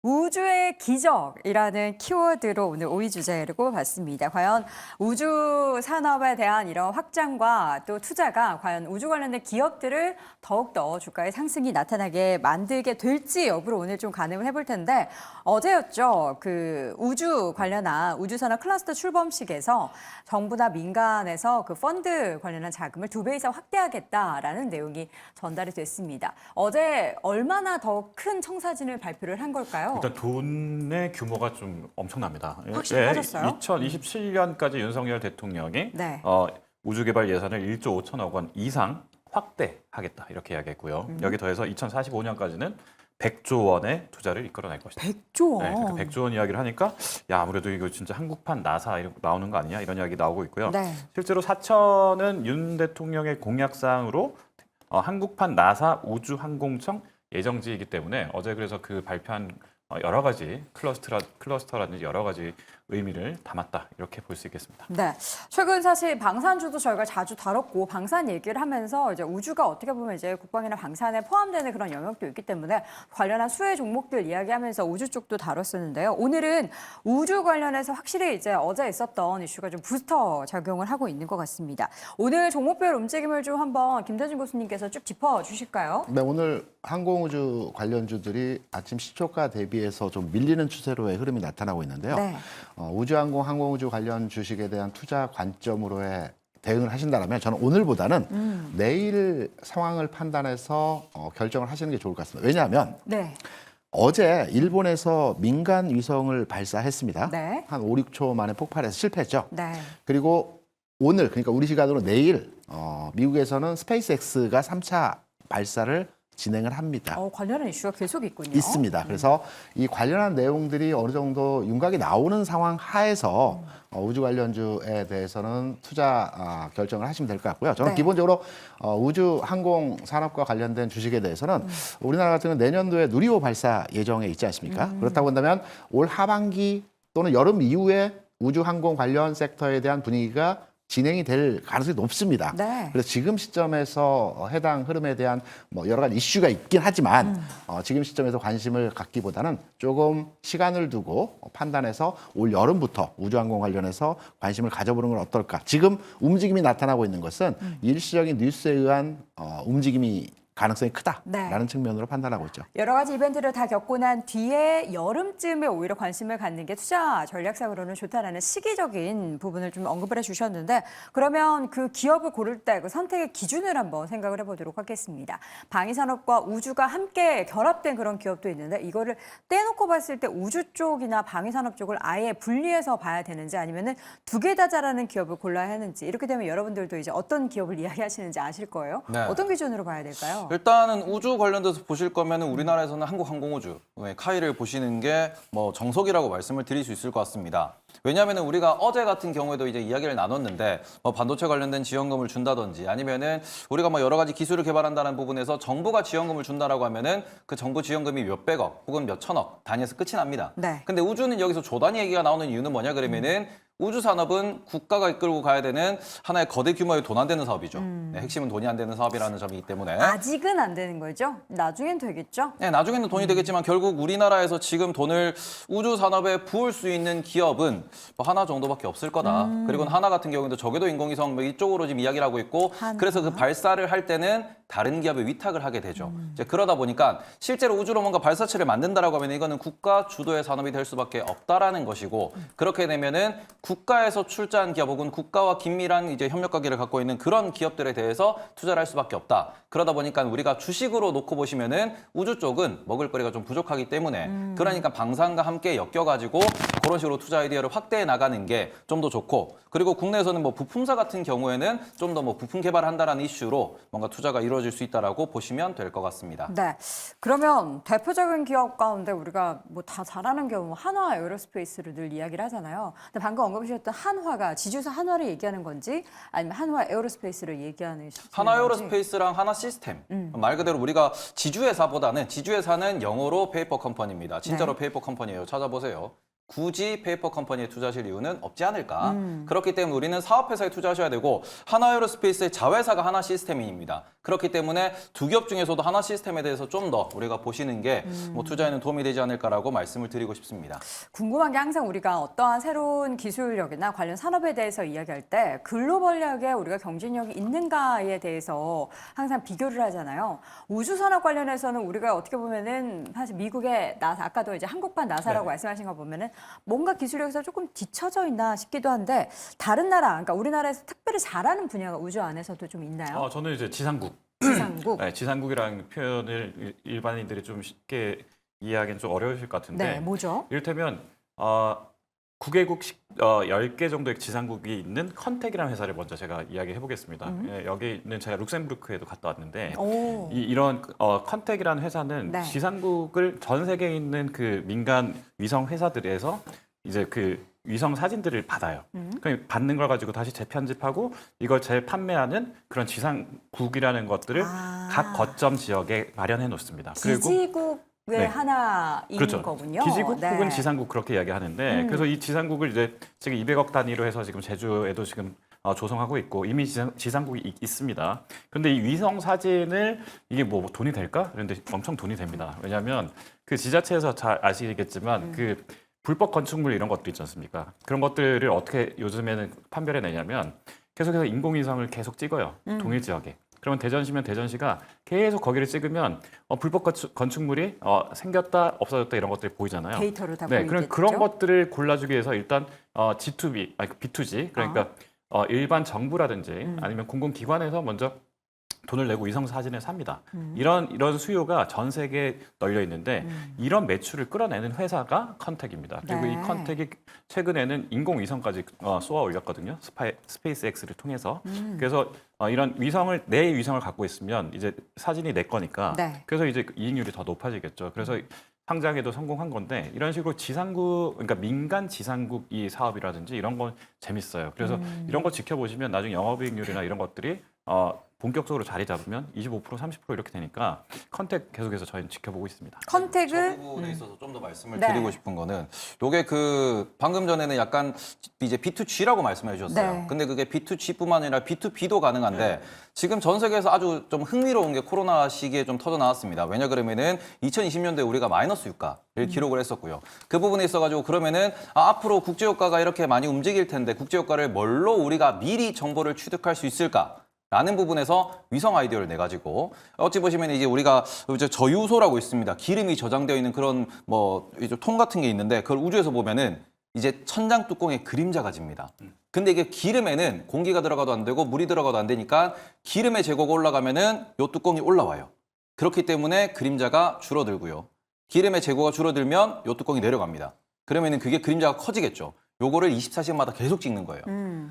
우주의 기적이라는 키워드로 오늘 5위 주제를 꼽아봤습니다. 과연 우주 산업에 대한 이런 확장과 또 투자가 과연 우주 관련된 기업들을 더욱더 주가의 상승이 나타나게 만들게 될지 여부를 오늘 좀 가늠을 해볼 텐데 어제였죠. 그 우주 관련한 우주산업 클러스터 출범식에서 정부나 민간에서 그 펀드 관련한 자금을 2배 이상 확대하겠다라는 내용이 전달이 됐습니다. 어제 얼마나 더 큰 청사진을 발표를 한 걸까요? 일단 돈의 규모가 좀 엄청납니다. 확실히 커졌어요? 2027년까지 윤석열 대통령이 네. 우주개발 예산을 1조 5천억 원 이상 확대하겠다 이렇게 이야기했고요. 여기 더해서 2045년까지는 100조 원의 투자를 이끌어낼 것이다. 100조 원. 네, 그러니까 100조 원 이야기를 하니까 야 아무래도 이거 진짜 한국판 나사 이런 거 나오는 거 아니냐 이런 이야기 나오고 있고요. 네. 실제로 사천은 윤 대통령의 공약사항으로 한국판 나사 우주항공청 예정지이기 때문에 어제 그래서 그 발표한 여러 가지 클러스터라든지 여러 가지 의미를 담았다 이렇게 볼 수 있겠습니다. 네, 최근 사실 방산주도 저희가 자주 다뤘고 방산 얘기를 하면서 이제 우주가 어떻게 보면 이제 국방이나 방산에 포함되는 그런 영역도 있기 때문에 관련한 수혜 종목들 이야기하면서 우주 쪽도 다뤘었는데요. 오늘은 우주 관련해서 확실히 이제 어제 있었던 이슈가 좀 부스터 작용을 하고 있는 것 같습니다. 오늘 종목별 움직임을 좀 한번 김대중 교수님께서 쭉 짚어주실까요? 네, 오늘 항공우주 관련주들이 아침 시초가 대비해서 좀 밀리는 추세로의 흐름이 나타나고 있는데요. 네. 우주항공, 항공우주 관련 주식에 대한 투자 관점으로의 대응을 하신다면 저는 오늘보다는 내일 상황을 판단해서 결정을 하시는 게 좋을 것 같습니다. 왜냐하면 네. 어제 일본에서 민간 위성을 발사했습니다. 네. 한 5, 6초 만에 폭발해서 실패했죠. 네. 그리고 오늘, 그러니까 우리 시간으로 내일 미국에서는 스페이스X가 3차 발사를 진행을 합니다. 관련한 이슈가 계속 있군요. 있습니다. 그래서 이 관련한 내용들이 어느 정도 윤곽이 나오는 상황 하에서 우주 관련주에 대해서는 투자 결정을 하시면 될 것 같고요. 저는 네. 기본적으로 우주 항공 산업과 관련된 주식에 대해서는 우리나라 같은 경우는 내년도에 누리호 발사 예정에 있지 않습니까? 그렇다고 한다면 올 하반기 또는 여름 이후에 우주 항공 관련 섹터에 대한 분위기가 진행이 될 가능성이 높습니다. 네. 그래서 지금 시점에서 해당 흐름에 대한 뭐 여러 가지 이슈가 있긴 하지만 지금 시점에서 관심을 갖기보다는 조금 시간을 두고 판단해서 올 여름부터 우주항공 관련해서 관심을 가져보는 건 어떨까. 지금 움직임이 나타나고 있는 것은 일시적인 뉴스에 의한 움직임이 가능성이 크다라는 네. 측면으로 판단하고 있죠. 여러 가지 이벤트를 다 겪고 난 뒤에 여름쯤에 오히려 관심을 갖는 게 투자 전략상으로는 좋다라는 시기적인 부분을 좀 언급을 해주셨는데 그러면 그 기업을 고를 때 그 선택의 기준을 한번 생각을 해보도록 하겠습니다. 방위산업과 우주가 함께 결합된 그런 기업도 있는데 이거를 떼놓고 봤을 때 우주 쪽이나 방위산업 쪽을 아예 분리해서 봐야 되는지 아니면은 두 개 다 잘하는 기업을 골라야 하는지 이렇게 되면 여러분들도 이제 어떤 기업을 이야기하시는지 아실 거예요. 네. 어떤 기준으로 봐야 될까요? 일단은 우주 관련돼서 보실 거면 우리나라에서는 한국항공우주, 카이를 보시는 게 뭐 정석이라고 말씀을 드릴 수 있을 것 같습니다. 왜냐하면 우리가 어제 같은 경우에도 이제 이야기를 나눴는데 뭐 반도체 관련된 지원금을 준다든지 아니면은 우리가 뭐 여러 가지 기술을 개발한다는 부분에서 정부가 지원금을 준다라고 하면은 그 정부 지원금이 몇백억 혹은 몇천억 단위에서 끝이 납니다. 네. 근데 우주는 여기서 조 단위 얘기가 나오는 이유는 뭐냐 그러면은 우주 산업은 국가가 이끌고 가야 되는 하나의 거대 규모의 돈 안 되는 사업이죠. 네, 핵심은 돈이 안 되는 사업이라는 점이기 때문에 아직은 안 되는 거죠? 나중엔 되겠죠? 네, 나중에는 돈이 되겠지만 결국 우리나라에서 지금 돈을 우주 산업에 부을 수 있는 기업은 뭐 하나 정도밖에 없을 거다. 그리고 하나 같은 경우에도 저궤도 인공위성 뭐 이쪽으로 지금 이야기를 하고 있고 하나. 그래서 그 발사를 할 때는 다른 기업에 위탁을 하게 되죠. 이제 그러다 보니까 실제로 우주로 뭔가 발사체를 만든다라고 하면 이거는 국가 주도의 산업이 될 수밖에 없다라는 것이고 그렇게 되면은 국가에서 출자한 기업 혹은 국가와 긴밀한 이제 협력 관계를 갖고 있는 그런 기업들에 대해서 투자를 할 수밖에 없다. 그러다 보니까 우리가 주식으로 놓고 보시면은 우주 쪽은 먹을거리가 좀 부족하기 때문에 그러니까 방산과 함께 엮여가지고 그런 식으로 투자 아이디어를 확대해 나가는 게 좀 더 좋고 그리고 국내에서는 뭐 부품사 같은 경우에는 좀 더 뭐 부품 개발한다라는 이슈로 뭔가 투자가 이루어질 수 있다라고 보시면 될 것 같습니다. 네. 그러면 대표적인 기업 가운데 우리가 뭐 다 잘하는 경우 한화 에어로스페이스를 늘 이야기를 하잖아요. 근데 방금 언급하셨던 한화가 지주사 한화를 얘기하는 건지 아니면 한화 에어로스페이스를 얘기하는 하나 건지. 에어로스페이스랑 하나 시스템 말 그대로 우리가 지주회사보다는 지주회사는 영어로 페이퍼 컴퍼니입니다. 진짜로 네. 페이퍼 컴퍼니예요. 찾아보세요. 굳이 페이퍼 컴퍼니에 투자하실 이유는 없지 않을까. 그렇기 때문에 우리는 사업회사에 투자하셔야 되고 하나에어로스페이스의 자회사가 하나 시스템입니다. 그렇기 때문에 두 기업 중에서도 하나 시스템에 대해서 좀 더 우리가 보시는 게 뭐 투자에는 도움이 되지 않을까라고 말씀을 드리고 싶습니다. 궁금한 게 항상 우리가 어떠한 새로운 기술력이나 관련 산업에 대해서 이야기할 때 글로벌력에 우리가 경쟁력이 있는가에 대해서 항상 비교를 하잖아요. 우주산업 관련해서는 우리가 어떻게 보면은 사실 미국의 나사, 아까도 이제 한국판 나사라고 네. 말씀하신 거 보면은 뭔가 기술력에서 조금 뒤처져 있나 싶기도 한데 다른 나라, 그러니까 우리나라에서 특별히 잘하는 분야가 우주 안에서도 좀 있나요? 저는 이제 지상국. 지상국. 네, 지상국이라는 표현을 일반인들이 좀 쉽게 이해하기는 좀 어려우실 것 같은데 네, 뭐죠? 이를테면 9개국 10개 정도의 지상국이 있는 컨텍이라는 회사를 먼저 제가 이야기해 보겠습니다. 예, 여기는 제가 룩셈부르크에도 갔다 왔는데 오. 이런 컨텍이라는 회사는 네. 지상국을 전 세계에 있는 그 민간 위성 회사들에서 이제 그 위성 사진들을 받아요. 그럼 받는 걸 가지고 다시 재편집하고 이걸 재판매하는 그런 지상국이라는 것들을 각 거점 지역에 마련해 놓습니다. 지지국의 네. 하나인 그렇죠. 거군요. 기지국 네. 혹은 지상국 그렇게 이야기하는데 그래서 이 지상국을 이제 지금 200억 단위로 해서 지금 제주에도 지금 조성하고 있고 이미 지상국이 있습니다. 그런데 이 위성 사진을 이게 뭐 돈이 될까? 그런데 엄청 돈이 됩니다. 왜냐하면 그 지자체에서 잘 아시겠지만 그 불법 건축물 이런 것도 있지 않습니까? 그런 것들을 어떻게 요즘에는 판별해 내냐면 계속해서 인공위성을 계속 찍어요. 동일 지역에. 그러면 대전시면 대전시가 계속 거기를 찍으면 불법 건축물이 생겼다 없어졌다 이런 것들이 보이잖아요. 데이터로 다 네, 보이겠죠. 그런 것들을 골라주기 위해서 일단 G2B, 아니 B2G 그러니까 일반 정부라든지 아니면 공공기관에서 먼저 돈을 내고 위성 사진을 삽니다. 이런 수요가 전 세계에 널려 있는데 이런 매출을 끌어내는 회사가 컨텍입니다. 그리고 네. 이 컨텍이 최근에는 인공위성까지 쏘아 올렸거든요. 스페이스X를 통해서. 그래서 이런 위성을 내 위성을 갖고 있으면 이제 사진이 내 거니까. 네. 그래서 이제 이익률이 더 높아지겠죠. 그래서 상장에도 성공한 건데 이런 식으로 지상국, 그러니까 민간 지상국 이 사업이라든지 이런 건 재밌어요. 그래서 이런 거 지켜보시면 나중에 영업이익률이나 이런 것들이 본격적으로 자리 잡으면 25%, 30% 이렇게 되니까 컨텍 계속해서 저희는 지켜보고 있습니다. 저 컨택을 부분에 있어서 좀 더 말씀을 네. 드리고 싶은 거는 요게 그 방금 전에는 약간 이제 B2G라고 말씀해 주셨어요. 네. 근데 그게 B2G뿐만 아니라 B2B도 가능한데 지금 전 세계에서 아주 좀 흥미로운 게 코로나 시기에 좀 터져 나왔습니다. 왜냐 그러면은 2020년도에 우리가 마이너스 유가를 기록을 했었고요. 그 부분에 있어가지고 그러면은 앞으로 국제유가가 이렇게 많이 움직일 텐데 국제유가를 뭘로 우리가 미리 정보를 취득할 수 있을까? 라는 부분에서 위성 아이디어를 내가지고 어찌 보시면 이제 우리가 이제 저유소라고 있습니다. 기름이 저장되어 있는 그런 뭐 이제 통 같은 게 있는데 그걸 우주에서 보면은 이제 천장 뚜껑에 그림자가 집니다. 근데 이게 기름에는 공기가 들어가도 안 되고 물이 들어가도 안 되니까 기름의 제거가 올라가면은 요 뚜껑이 올라와요. 그렇기 때문에 그림자가 줄어들고요. 기름의 제거가 줄어들면 요 뚜껑이 내려갑니다. 그러면은 그게 그림자가 커지겠죠. 요거를 24시간마다 계속 찍는 거예요.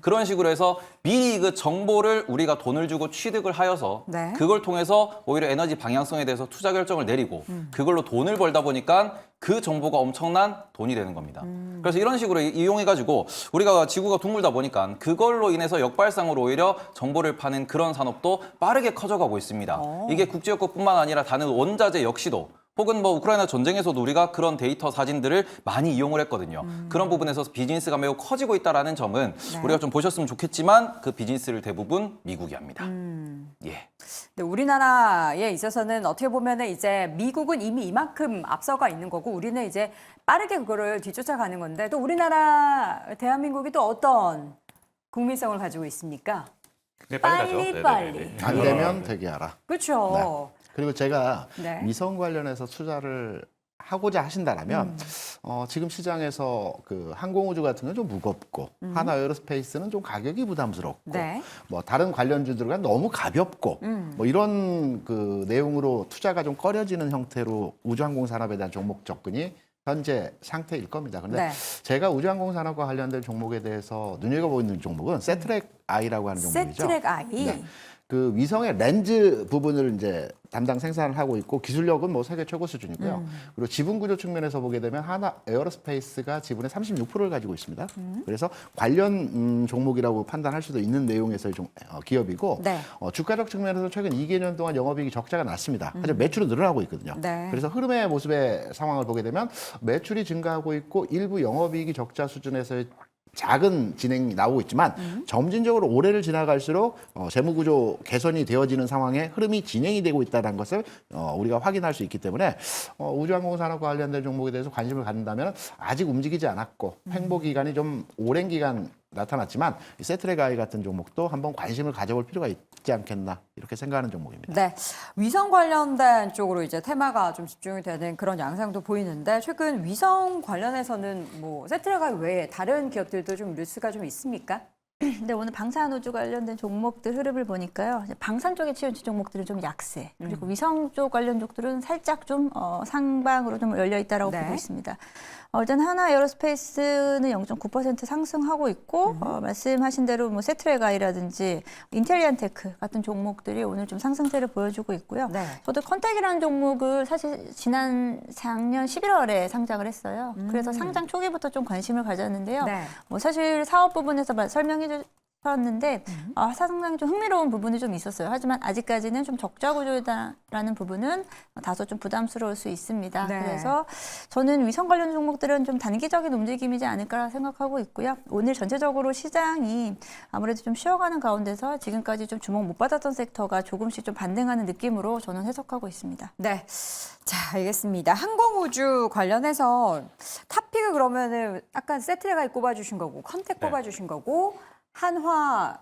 그런 식으로 해서 미리 그 정보를 우리가 돈을 주고 취득을 하여서 네. 그걸 통해서 오히려 에너지 방향성에 대해서 투자 결정을 내리고 그걸로 돈을 벌다 보니까 그 정보가 엄청난 돈이 되는 겁니다. 그래서 이런 식으로 이용해가지고 우리가 지구가 둥글다 보니까 그걸로 인해서 역발상으로 오히려 정보를 파는 그런 산업도 빠르게 커져가고 있습니다. 이게 국제유가뿐만 아니라 다른 원자재 역시도 혹은 뭐 우크라이나 전쟁에서도 우리가 그런 데이터 사진들을 많이 이용을 했거든요. 그런 부분에서 비즈니스가 매우 커지고 있다는 점은 네. 우리가 좀 보셨으면 좋겠지만 그 비즈니스를 대부분 미국이 합니다. 예. 근데 우리나라에 있어서는 어떻게 보면은 이제 미국은 이미 이만큼 앞서가 있는 거고 우리는 이제 빠르게 그거를 뒤쫓아가는 건데 또 우리나라 대한민국이 또 어떤 국민성을 가지고 있습니까? 굉장히 빨리 가죠. 빨리. 네네네. 안 되면 되게 하라. 그렇죠. 그리고 제가 네. 위성 관련해서 투자를 하고자 하신다라면 지금 시장에서 그 항공우주 같은 건 좀 무겁고 하나에어로스페이스는 좀 가격이 부담스럽고 네. 뭐 다른 관련주들과 너무 가볍고 뭐 이런 그 내용으로 투자가 좀 꺼려지는 형태로 우주항공 산업에 대한 종목 접근이 현재 상태일 겁니다. 그런데 네. 제가 우주항공 산업과 관련된 종목에 대해서 눈여겨보고 있는 종목은 세트랙 I라고 하는 종목이죠. 세트랙 아이. 네. 그 위성의 렌즈 부분을 이제 담당 생산을 하고 있고 기술력은 뭐 세계 최고 수준이고요. 그리고 지분 구조 측면에서 보게 되면 하나 에어로스페이스가 지분의 36%를 가지고 있습니다. 그래서 관련 종목이라고 판단할 수도 있는 내용에서의 기업이고 네. 주가적 측면에서 최근 2개년 동안 영업이익이 적자가 났습니다. 하지만 매출은 늘어나고 있거든요. 네. 그래서 흐름의 모습의 상황을 보게 되면 매출이 증가하고 있고 일부 영업이익이 적자 수준에서의 작은 진행이 나오고 있지만 점진적으로 올해를 지나갈수록 재무구조 개선이 되어지는 상황에 흐름이 진행이 되고 있다는 것을 우리가 확인할 수 있기 때문에 우주항공산업과 관련된 종목에 대해서 관심을 갖는다면 아직 움직이지 않았고 횡보 기간이 좀 오랜 기간 나타났지만 이 세트레가이 같은 종목도 한번 관심을 가져볼 필요가 있지 않겠나 이렇게 생각하는 종목입니다. 네, 위성 관련된 쪽으로 이제 테마가 좀 집중이 되는 그런 양상도 보이는데 최근 위성 관련해서는 뭐 세트레가 외에 다른 기업들도 좀 뉴스가 좀 있습니까? 근데 오늘 방산 우주 관련된 종목들 흐름을 보니까요. 이제 방산 쪽에 치우친 종목들은 좀 약세. 그리고 위성 쪽 관련 쪽들은 살짝 좀 상방으로 좀 열려 있다라고 네. 보고 있습니다. 일단 하나 에어로스페이스는 0.9% 상승하고 있고 말씀하신 대로 뭐 세트레가이라든지 인텔리안테크 같은 종목들이 오늘 좀 상승세를 보여주고 있고요. 네. 저도 컨택이라는 종목을 사실 작년 11월에 상장을 했어요. 그래서 상장 초기부터 좀 관심을 가졌는데요. 네. 뭐 사실 사업 부분에서 설명해 주셨는데 상당히 좀 흥미로운 부분이 좀 있었어요. 하지만 아직까지는 좀 적자 구조다라는 부분은 다소 좀 부담스러울 수 있습니다. 네. 그래서 저는 위성 관련 종목들은 좀 단기적인 움직임이지 않을까 생각하고 있고요. 오늘 전체적으로 시장이 아무래도 좀 쉬어가는 가운데서 지금까지 좀 주목 못 받았던 섹터가 조금씩 좀 반등하는 느낌으로 저는 해석하고 있습니다. 네. 자, 알겠습니다. 항공우주 관련해서 탑픽을 그러면은 약간 세트레가이 꼽아주신 거고 컨택 네. 꼽아주신 거고 한화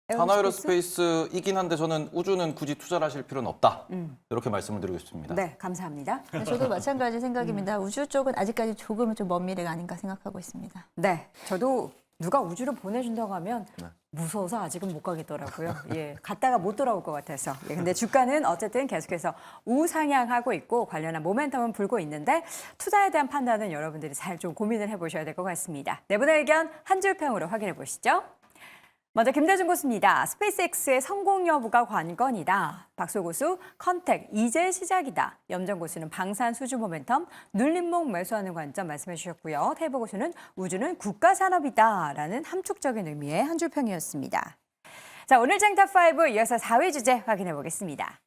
하나에어로스페이스이긴 한데 저는 우주는 굳이 투자를 하실 필요는 없다. 이렇게 말씀을 드리고 싶습니다. 네, 감사합니다. 네, 저도 마찬가지 생각입니다. 우주 쪽은 아직까지 조금은 좀 먼 미래가 아닌가 생각하고 있습니다. 네, 저도 누가 우주로 보내준다고 하면 무서워서 아직은 못 가겠더라고요. 예, 갔다가 못 돌아올 것 같아서. 예, 근데 주가는 어쨌든 계속해서 우상향하고 있고 관련한 모멘텀은 불고 있는데 투자에 대한 판단은 여러분들이 잘 좀 고민을 해보셔야 될 것 같습니다. 네 분의 의견 한 줄 평으로 확인해 보시죠. 먼저 김대중 고수입니다. 스페이스X의 성공 여부가 관건이다. 박소 고수, 컨택, 이제 시작이다. 염정 고수는 방산 수주 모멘텀, 눌림목 매수하는 관점 말씀해 주셨고요. 태보 고수는 우주는 국가산업이다. 라는 함축적인 의미의 한 줄 평이었습니다. 자, 오늘 쟁탑5 이어서 4위 주제 확인해 보겠습니다.